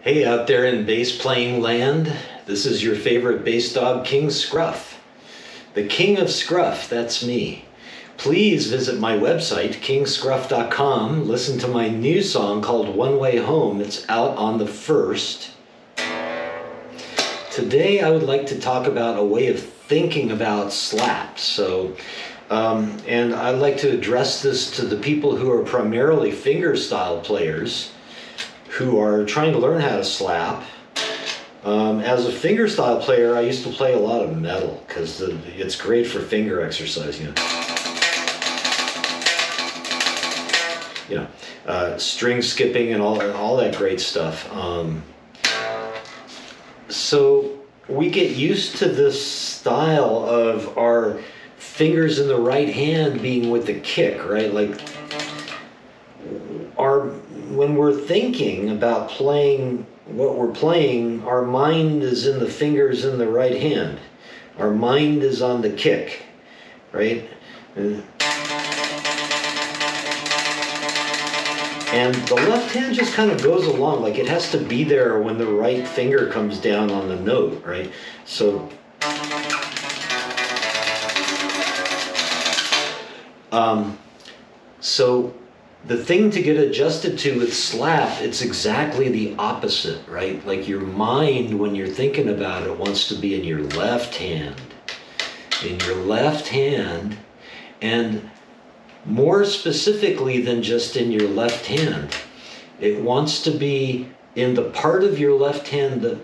Hey, out there in bass playing land, this is your favorite bass dog, King Scruff. The King of Scruff, that's me. Please visit my website, kingscruff.com. Listen to my new song called One Way Home. It's out on the 1st. Today I would like to talk about a way of thinking about slaps. And I'd like to address this to the people who are primarily fingerstyle players who are trying to learn how to slap. As a fingerstyle player, I used to play a lot of metal because it's great for finger exercise, string skipping and all that great stuff. So we get used to this style of our fingers in the right hand being with the kick, right? Like when we're thinking about playing what we're playing, our mind is in the fingers in the right hand. Our mind is on the kick, right? And the left hand just kind of goes along, like it has to be there when the right finger comes down on the note, right? So the thing to get adjusted to with slap, it's exactly the opposite, right? Like your mind, when you're thinking about it, wants to be in your left hand. In your left hand, and more specifically than just in your left hand, it wants to be in the part of your left hand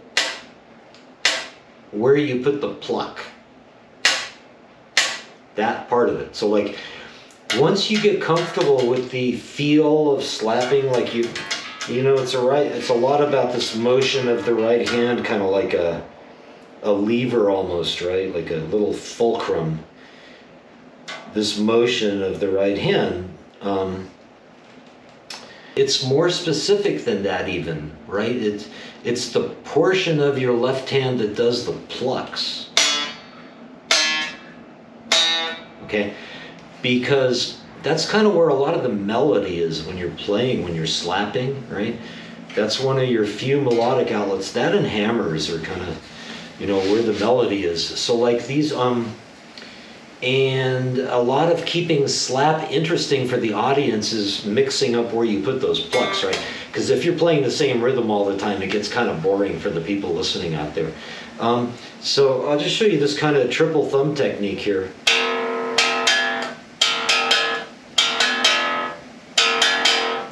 where you put the pluck. That part of it. So like, once you get comfortable with the feel of slapping, like it's a lot about this motion of the right hand, kind of like a lever almost, right? Like a little fulcrum. This motion of the right hand, it's more specific than that even, right? It's the portion of your left hand that does the plucks. Okay? Because that's kind of where a lot of the melody is when you're playing, when you're slapping, right? That's one of your few melodic outlets. That and hammers are kind of, where the melody is. So like these, and a lot of keeping slap interesting for the audience is mixing up where you put those plucks, right? Because if you're playing the same rhythm all the time, it gets kind of boring for the people listening out there. So I'll just show you this kind of triple thumb technique here.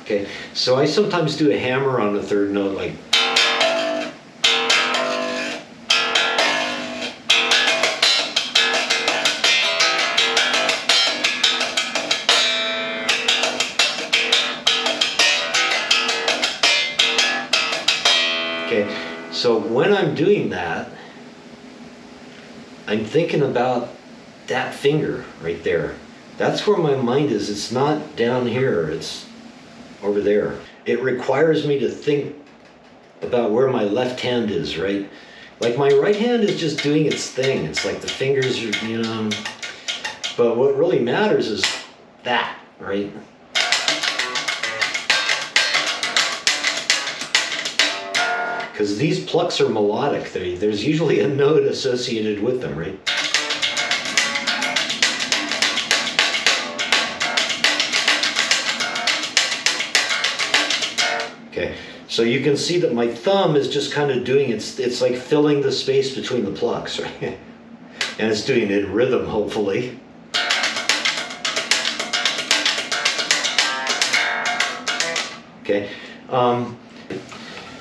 Okay, so I sometimes do a hammer on the third note, like. Okay, so when I'm doing that, I'm thinking about that finger right there. That's where my mind is. It's not down here, it's over there. It requires me to think about where my left hand is, right? Like my right hand is just doing its thing. It's like the fingers are, but what really matters is that, right? Because these plucks are melodic. There's usually a note associated with them, right? Okay, so you can see that my thumb is just kind of doing it's like filling the space between the plucks, right? And it's doing it in rhythm, hopefully. Okay.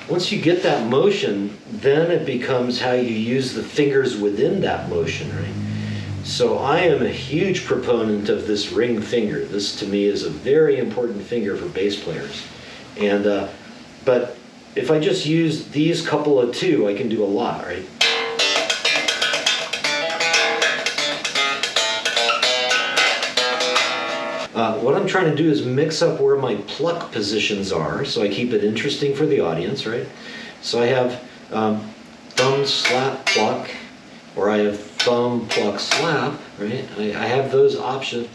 Once you get that motion, then it becomes how you use the fingers within that motion, right? So I am a huge proponent of this ring finger. This to me is a very important finger for bass players. And but if I just use these couple of two, I can do a lot, right? What I'm trying to do is mix up where my pluck positions are, so I keep it interesting for the audience, right? So I have thumb, slap, pluck, or I have thumb, pluck, slap, right? I have those options.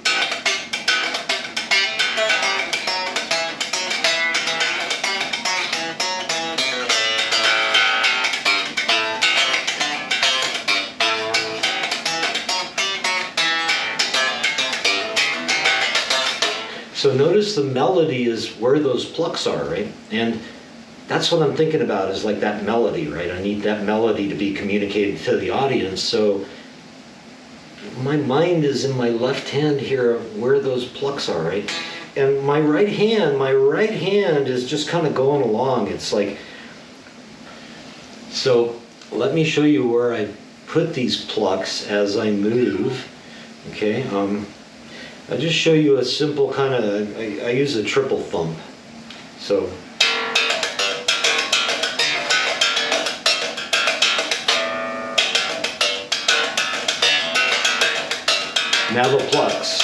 So notice the melody is where those plucks are, right? And that's what I'm thinking about, is like that melody, right? I need that melody to be communicated to the audience. So my mind is in my left hand here, where those plucks are, right? And my right hand is just kind of going along. It's like, so let me show you where I put these plucks as I move. Okay, I'll just show you a simple kind of, I use a triple thump. So now the plucks.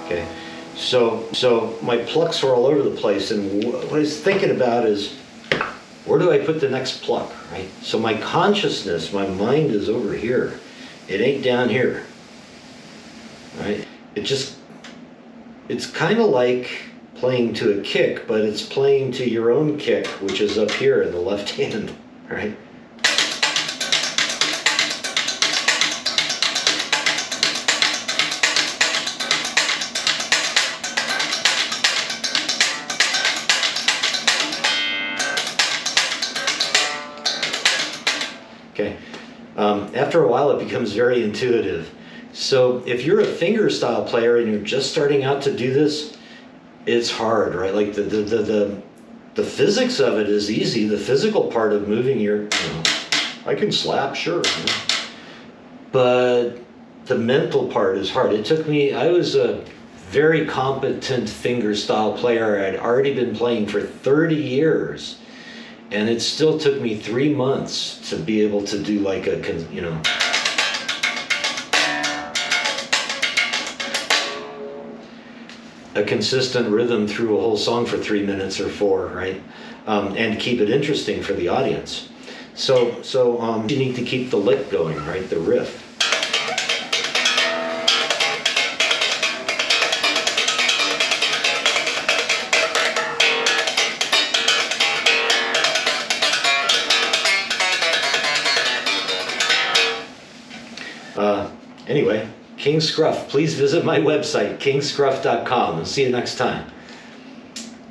Okay, so my plucks are all over the place, and what I was thinking about is, where do I put the next pluck, right? So my consciousness, my mind is over here. It ain't down here, right? It's kind of like playing to a kick, but it's playing to your own kick, which is up here in the left hand, right? Okay. After a while, it becomes very intuitive. So if you're a fingerstyle player and you're just starting out to do this, it's hard, right? Like the physics of it is easy. The physical part of moving your, I can slap, sure. But the mental part is hard. It took me, I was a very competent fingerstyle player. I'd already been playing for 30 years. And it still took me 3 months to be able to do like a, a consistent rhythm through a whole song for 3 minutes or 4, right? And keep it interesting for the audience. So you need to keep the lick going, right? The riff. Anyway, King Scruff, please visit my website, kingscruff.com. I'll see you next time.